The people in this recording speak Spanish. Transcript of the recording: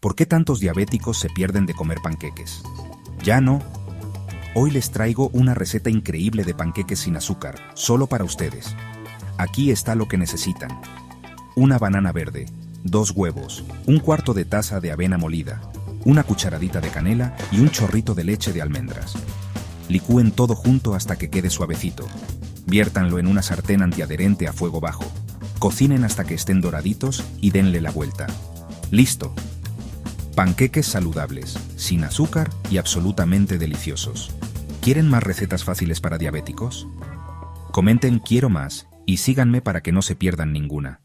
¿Por qué tantos diabéticos se pierden de comer panqueques? Ya no. Hoy les traigo una receta increíble de panqueques sin azúcar, solo para ustedes. Aquí está lo que necesitan. Una banana verde, 2 huevos, 1/4 de taza de avena molida, una cucharadita de canela y un chorrito de leche de almendras. Licúen todo junto hasta que quede suavecito. Viértanlo en una sartén antiadherente a fuego bajo. Cocinen hasta que estén doraditos y denle la vuelta. ¡Listo! Panqueques saludables, sin azúcar y absolutamente deliciosos. ¿Quieren más recetas fáciles para diabéticos? Comenten "quiero más" y síganme para que no se pierdan ninguna.